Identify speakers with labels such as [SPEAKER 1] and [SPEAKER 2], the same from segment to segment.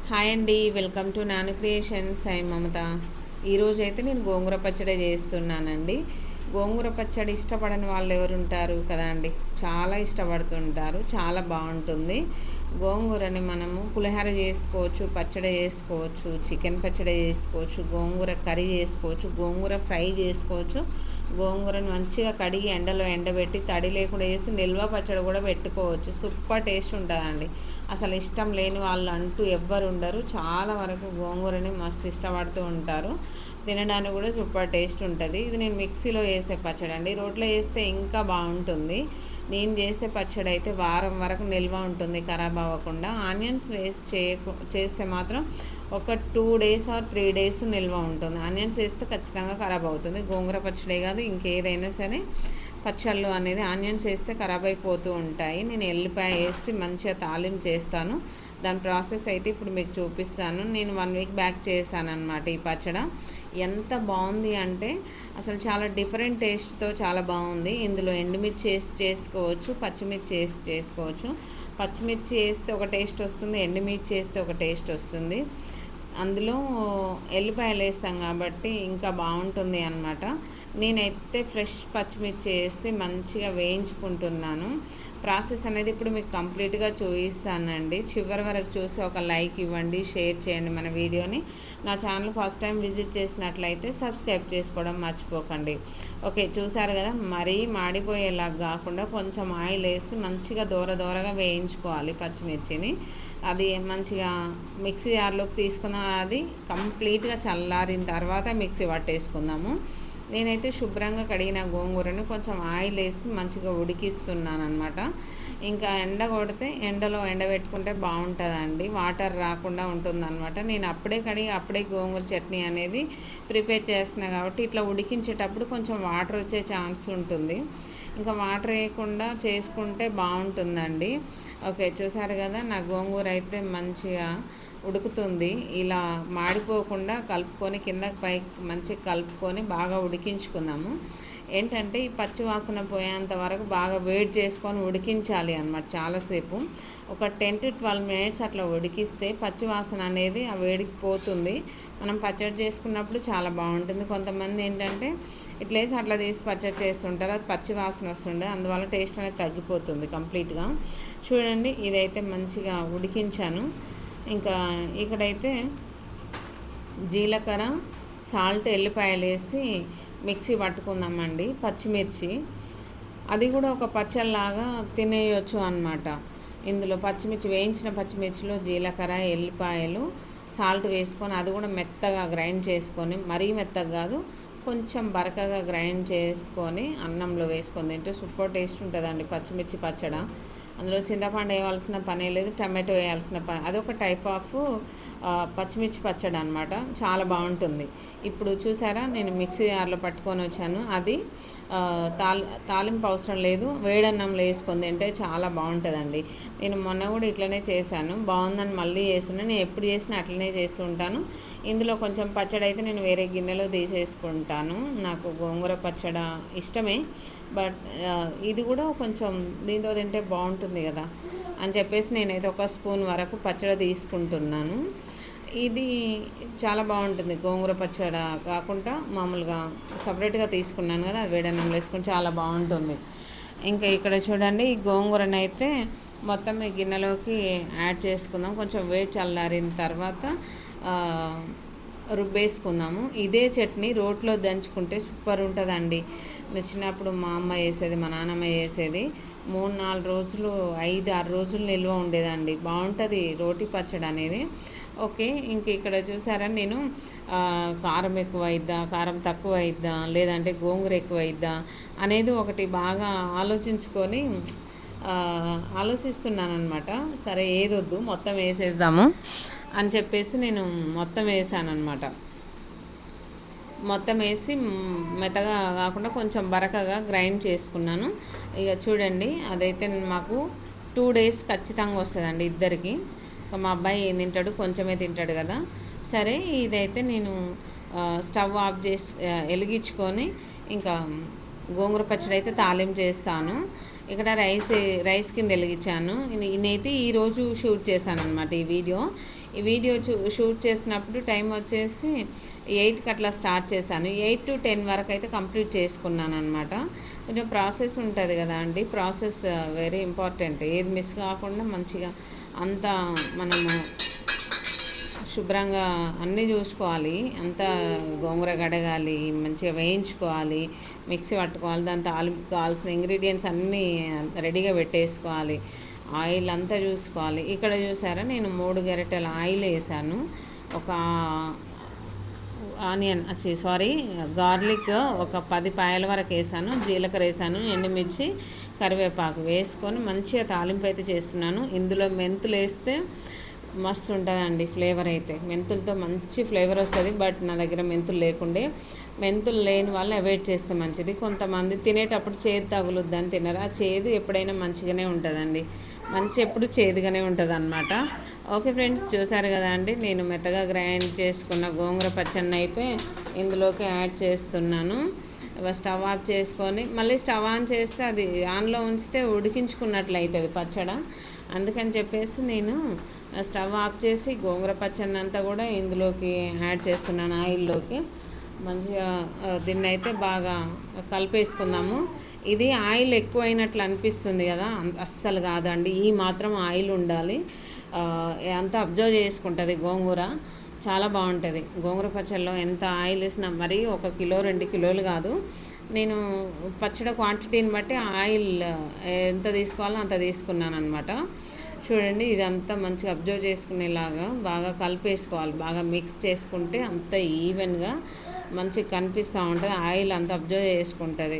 [SPEAKER 1] Hi అండి, welcome to నాను creations. I మమత. ఈరోజు అయితే నేను గోంగూర పచ్చడి చేస్తున్నానండి. గోంగూర పచ్చడి ఇష్టపడని వాళ్ళు ఎవరు ఉంటారు కదా అండి. చాలా ఇష్టపడుతుంటారు, చాలా బాగుంటుంది. గోంగూరని మనము పులిహోర చేసుకోవచ్చు, పచ్చడి చేసుకోవచ్చు, చికెన్ పచ్చడి చేసుకోవచ్చు, గోంగూర కర్రీ చేసుకోవచ్చు, గోంగూర ఫ్రై చేసుకోవచ్చు. గోంగూరను మంచిగా కడిగి ఎండలో ఎండబెట్టి తడి లేకుండా వేసి నిల్వ పచ్చడి కూడా పెట్టుకోవచ్చు. సూపర్ టేస్ట్ ఉంటుందండి. అసలు ఇష్టం లేని వాళ్ళు అంటూ ఎవ్వరు ఉండరు. చాలా వరకు గోంగూరని మస్తు ఇష్టపడుతూ ఉంటారు. తినడానికి కూడా సూపర్ టేస్ట్ ఉంటుంది. ఇది నేను మిక్సీలో వేసే పచ్చడి అండి. రోట్లో వేస్తే ఇంకా బాగుంటుంది. నేను చేసే పచ్చడి అయితే వారం వరకు నిల్వ ఉంటుంది, ఖరాబ్ అవ్వకుండా. ఆనియన్స్ వేసి చేస్తే మాత్రం ఒక 2 డేస్ ఆర్ 3 డేస్ నిల్వ ఉంటుంది. ఆనియన్స్ వేస్తే ఖచ్చితంగా ఖరాబ్ అవుతుంది. గోంగూర పచ్చడే కాదు, ఇంకేదైనా సరే పచ్చళ్ళు అనేది ఆనియన్స్ వేస్తే ఖరాబ్ అయిపోతూ ఉంటాయి. నేను ఎల్లిపాయ వేసి మంచిగా తాలింపు చేస్తాను. దాని ప్రాసెస్ అయితే ఇప్పుడు మీకు చూపిస్తాను. నేను 1 వీక్ బ్యాక్ చేశాను అనమాట ఈ పచ్చడి. ఎంత బాగుంది అంటే అసలు చాలా డిఫరెంట్ టేస్ట్తో చాలా బాగుంది. ఇందులో ఎండుమిర్చి వేసి చేసుకోవచ్చు, పచ్చిమిర్చి వేసి చేసుకోవచ్చు. పచ్చిమిర్చి వేస్తే ఒక టేస్ట్ వస్తుంది, ఎండుమిర్చి వేస్తే ఒక టేస్ట్ వస్తుంది. అందులో ఎల్లిపాయలు వేస్తాం కాబట్టి ఇంకా బాగుంటుంది అన్నమాట. నేనైతే ఫ్రెష్ పచ్చిమిర్చి వేసి మంచిగా వేయించుకుంటున్నాను. ప్రాసెస్ అనేది ఇప్పుడు మీకు కంప్లీట్గా చూపిస్తానండి. చివరి వరకు చూసి ఒక లైక్ ఇవ్వండి, షేర్ చేయండి మన వీడియోని. నా ఛానల్ ఫస్ట్ టైం విజిట్ చేసినట్లయితే సబ్స్క్రైబ్ చేసుకోవడం మర్చిపోకండి. ఓకే, చూసారు కదా, మరీ మాడిపోయేలాగా కాకుండా కొంచెం ఆయిల్ వేసి మంచిగా దూరగా వేయించుకోవాలి పచ్చిమిర్చిని. అది మంచిగా మిక్సీ జార్లోకి తీసుకున్న అది కంప్లీట్గా చల్లారిన తర్వాత మిక్సీ పట్టేసుకుందాము. నేనైతే శుభ్రంగా కడిగిన గోంగూరని కొంచెం ఆయిల్ వేసి మంచిగా ఉడికిస్తున్నాను అనమాట. ఇంకా ఎండ కొడితే ఎండలో ఎండబెట్టుకుంటే బాగుంటుందండి, వాటర్ రాకుండా ఉంటుందన్నమాట. నేను అప్పుడే కడిగి అప్పుడే గోంగూర చట్నీ అనేది ప్రిపేర్ చేస్తున్నాను కాబట్టి ఇట్లా ఉడికించేటప్పుడు కొంచెం వాటర్ వచ్చే ఛాన్స్ ఉంటుంది. ఇంకా వాటర్ వేయకుండా చేసుకుంటే బాగుంటుందండి. ఓకే, చూసారు కదా, నా గోంగూర అయితే మంచిగా ఉడుకుతుంది. ఇలా మాడిపోకుండా కలుపుకొని కిందకి పైకి మంచిగా కలుపుకొని బాగా ఉడికించుకుందాము. ఏంటంటే ఈ పచ్చి వాసన పోయేంత వరకు బాగా వేడి చేసుకొని ఉడికించాలి అన్నమాట. చాలాసేపు ఒక 10 to 12 మినిట్స్ అట్లా ఉడికిస్తే పచ్చి వాసన అనేది ఆ వేడికి పోతుంది. మనం పచ్చడి చేసుకున్నప్పుడు చాలా బాగుంటుంది. కొంతమంది ఏంటంటే ఇట్లా వేసి అట్లా తీసి పచ్చడి చేస్తుంటారు, అది పచ్చి వాసన వస్తుండే, అందువల్ల టేస్ట్ అనేది తగ్గిపోతుంది కంప్లీట్గా. చూడండి, ఇదైతే మంచిగా ఉడికించాను. ఇంకా ఇక్కడైతే జీలకర్ర, సాల్ట్, ఎల్లిపాయలు వేసి మిక్సీ పట్టుకుందామండి. పచ్చిమిర్చి అది కూడా ఒక పచ్చళ్ళలాగా తినేయచ్చు అన్నమాట. ఇందులో పచ్చిమిర్చి వేయించిన పచ్చిమిర్చిలో జీలకర్ర, ఎల్లిపాయలు, సాల్ట్ వేసుకొని అది కూడా మెత్తగా గ్రైండ్ చేసుకొని, మరీ మెత్తగా కాదు, కొంచెం బరకగా గ్రైండ్ చేసుకొని అన్నంలో వేసుకొని తింటే సూపర్ టేస్ట్ ఉంటుందండి పచ్చిమిర్చి పచ్చడి. అందులో చింతపండు వేయాల్సిన పనే లేదు, టమాటో వేయాల్సిన పని, అదొక టైప్ ఆఫ్ పచ్చిమిర్చి పచ్చడి అనమాట. చాలా బాగుంటుంది. ఇప్పుడు చూసారా, నేను మిక్సీ జార్లో పట్టుకొని వచ్చాను. అది తాలింపు అవసరం లేదు, వేడన్నంలో వేసుకొని తింటే చాలా బాగుంటుందండి. నేను మొన్న కూడా ఇట్లనే చేశాను, బాగుందని మళ్ళీ చేస్తున్నాను. నేను ఎప్పుడు చేసినా అట్లనే చేస్తుంటాను. ఇందులో కొంచెం పచ్చడి అయితే నేను వేరే గిన్నెలో తీసేసుకుంటాను. నాకు గోంగూర పచ్చడి ఇష్టమే, బట్ ఇది కూడా కొంచెం దీంతో తింటే బాగుంటుంది కదా అని చెప్పేసి నేనైతే 1 స్పూన్ వరకు పచ్చడి తీసుకుంటున్నాను. ఇది చాలా బాగుంటుంది. గోంగూర పచ్చడి కాకుండా మామూలుగా సపరేట్గా తీసుకున్నాను కదా, అది వేడన్నంలో వేసుకొని చాలా బాగుంటుంది. ఇంకా ఇక్కడ చూడండి, ఈ గోంగూరని అయితే మొత్తం ఈ గిన్నెలోకి యాడ్ చేసుకుందాం. కొంచెం వేడి చల్లారిన తర్వాత రుబ్బేసుకుందాము. ఇదే చట్నీ రోట్లో దంచుకుంటే సూపర్ ఉంటుందండి. చిన్నప్పుడు మా అమ్మ వేసేది, మా నాన్నమ్మ వేసేది. 3-4 రోజులు, 5-6 రోజులు నిల్వ ఉండేదండి. బాగుంటుంది రోటి పచ్చడి అనేది. ఓకే, ఇంక ఇక్కడ చూసారా, నేను కారం ఎక్కువ అయిద్దా, కారం తక్కువ అయిద్దా, లేదంటే గోంగూర ఎక్కువ అయిద్దా అనేది ఒకటి బాగా ఆలోచిస్తున్నాను అనమాట. సరే, ఏదొద్దు, మొత్తం వేసేద్దాము అని చెప్పేసి నేను మొత్తం వేసాను అనమాట. మొత్తం వేసి మెత్తగా కాకుండా కొంచెం బరకగా గ్రైండ్ చేసుకున్నాను. ఇక చూడండి, అదైతే మాకు 2 డేస్ ఖచ్చితంగా వస్తుందండి ఇద్దరికి. మా అబ్బాయి ఏం తింటాడు, కొంచెమే తింటాడు కదా. సరే, ఇదైతే నేను స్టవ్ ఆఫ్ చేసి వెలిగించుకొని ఇంకా గోంగూర పచ్చడి అయితే తాలింపు చేస్తాను. ఇక్కడ రైస్ కింద వెలిగించాను. నేనైతే ఈరోజు షూట్ చేశాను అనమాట ఈ వీడియో. ఈ వీడియో షూట్ చేసినప్పుడు టైం వచ్చేసి 8కి అట్లా స్టార్ట్ చేశాను. 8 to 10 వరకు అయితే కంప్లీట్ చేసుకున్నాను అనమాట. కొంచెం ప్రాసెస్ ఉంటుంది కదా అండి, ప్రాసెస్ వెరీ ఇంపార్టెంట్. ఏది మిస్ కాకుండా మంచిగా అంతా మనము శుభ్రంగా అన్నీ చూసుకోవాలి. అంతా గోంగూర కడగాలి, మంచిగా వేయించుకోవాలి, మిక్సీ పట్టుకోవాలి, దాని తాలింపు కావాల్సిన ఇంగ్రీడియంట్స్ అన్నీ రెడీగా పెట్టేసుకోవాలి, ఆయిల్ అంతా చూసుకోవాలి. ఇక్కడ చూసారా, నేను 3 గరిటెల ఆయిల్ వేసాను. ఒక ఆనియన్ గార్లిక్ ఒక 10 పాయల వరకు వేసాను, జీలకర్ర వేసాను, ఎండుమిర్చి, కరివేపాకు వేసుకొని మంచిగా తాలింపు అయితే చేస్తున్నాను. ఇందులో మెంతులు వేస్తే మస్తు ఉంటుందండి ఫ్లేవర్ అయితే. మెంతులతో మంచి ఫ్లేవర్ వస్తుంది. బట్ నా దగ్గర మెంతులు లేకుండే, మెంతులు లేని వాళ్ళు అవాయిడ్ చేస్తే మంచిది. కొంతమంది తినేటప్పుడు చేదు తగులుద్దని తినరు. ఆ చేదు ఎప్పుడైనా మంచిగానే ఉంటుందండి, ఎప్పుడు చేదుగానే ఉంటుంది అనమాట. ఓకే ఫ్రెండ్స్, చూసారు కదా అండి, నేను మెత్తగా గ్రైండ్ చేసుకున్న గోంగూర పచ్చడిని అయితే ఇందులోకి యాడ్ చేస్తున్నాను. స్టవ్ ఆఫ్ చేసుకొని మళ్ళీ స్టవ్ ఆన్ చేస్తే అది ఆన్లో ఉంచితే ఉడికించుకున్నట్లు అవుతుంది పచ్చడి. అందుకని చెప్పేసి నేను స్టవ్ ఆఫ్ చేసి గోంగూర పచ్చడిని అంతా కూడా ఇందులోకి యాడ్ చేస్తున్నాను ఆయిల్లోకి. మంచిగా దీన్ని అయితే బాగా కలిపేసుకుందాము. ఇది ఆయిల్ ఎక్కువైనట్లు అనిపిస్తుంది కదా, అస్సలు కాదండి. ఈ మాత్రం ఆయిల్ ఉండాలి, అంతా అబ్జర్వ్ చేసుకుంటుంది గోంగూర. చాలా బాగుంటుంది గోంగూర పచ్చడిలో. ఎంత ఆయిల్ వేసినా, మరీ 1 కిలో 2 కిలోలు కాదు, నేను పచ్చడి క్వాంటిటీని బట్టి ఆయిల్ ఎంత తీసుకోవాలో అంత తీసుకున్నాను అనమాట. చూడండి, ఇదంతా మంచిగా అబ్జర్వ్ చేసుకునేలాగా బాగా కలిపేసుకోవాలి. బాగా మిక్స్ చేసుకుంటే అంత ఈవెన్గా మంచిగా కనిపిస్తూ ఉంటుంది, ఆయిల్ అంతా అబ్జర్వ్ చేసుకుంటుంది.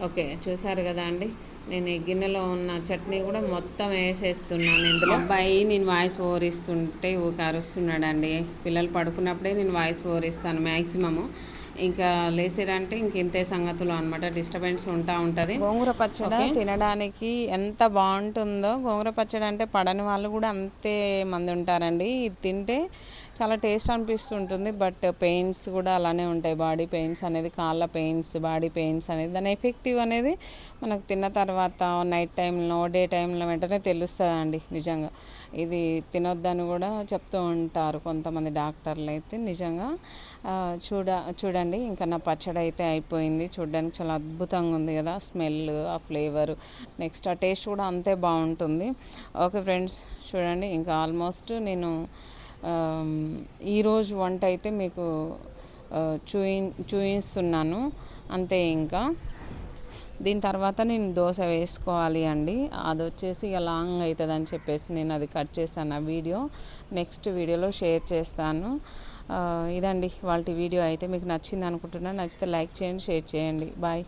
[SPEAKER 1] ఓకే, చూసారు కదా అండి, నేను ఈ గిన్నెలో ఉన్న చట్నీ కూడా మొత్తం వేసేస్తున్నాను ఇందులో. అబ్బాయి నేను వాయిస్ ఓవర్ ఇస్తుంటే ఊరికి అరుస్తున్నాడండి. పిల్లలు పడుకున్నప్పుడే నేను వాయిస్ ఓవర్ ఇస్తాను మ్యాక్సిమము. ఇంకా లేసిరంటే ఇంతే సంగతులు అనమాట, డిస్టర్బెన్స్ ఉంటుంది. గోంగూర పచ్చడి తినడానికి ఎంత బాగుంటుందో, గోంగూర పచ్చడి అంటే పడని వాళ్ళు కూడా అంతే మంది ఉంటారండి. ఇది తింటే చాలా టేస్ట్ అనిపిస్తుంటుంది. బట్ పెయిన్స్ కూడా అలానే ఉంటాయి, బాడీ పెయిన్స్ అనేది, కాళ్ళ పెయిన్స్, బాడీ పెయిన్స్ అనేది. దాని ఎఫెక్టివ్ అనేది మనకు తిన్న తర్వాత నైట్ టైంలో, డే టైంలో వెంటనే తెలుస్తుందండి. నిజంగా ఇది తినొద్దని కూడా చెప్తూ ఉంటారు కొంతమంది డాక్టర్లు అయితే. నిజంగా చూడండి, ఇంకా నా పచ్చడి అయితే అయిపోయింది. చూడడానికి చాలా అద్భుతంగా ఉంది కదా, స్మెల్, ఆ ఫ్లేవర్, నెక్స్ట్ ఆ టేస్ట్ కూడా అంతే బాగుంటుంది. ఓకే ఫ్రెండ్స్, చూడండి, ఇంకా ఆల్మోస్ట్ నేను ఈరోజు వంట అయితే మీకు చూపిస్తున్నాను అంతే. ఇంకా దీని తర్వాత నేను దోశ వేసుకోవాలి అండి. అది వచ్చేసి ఇక లాంగ్ అవుతుంది అని చెప్పేసి నేను అది కట్ చేశాను. ఆ వీడియో నెక్స్ట్ వీడియోలో షేర్ చేస్తాను. ఇదండి వాళ్ళ వీడియో అయితే. మీకు నచ్చింది అనుకుంటున్నాను. నచ్చితే లైక్ చేయండి, షేర్ చేయండి. బాయ్.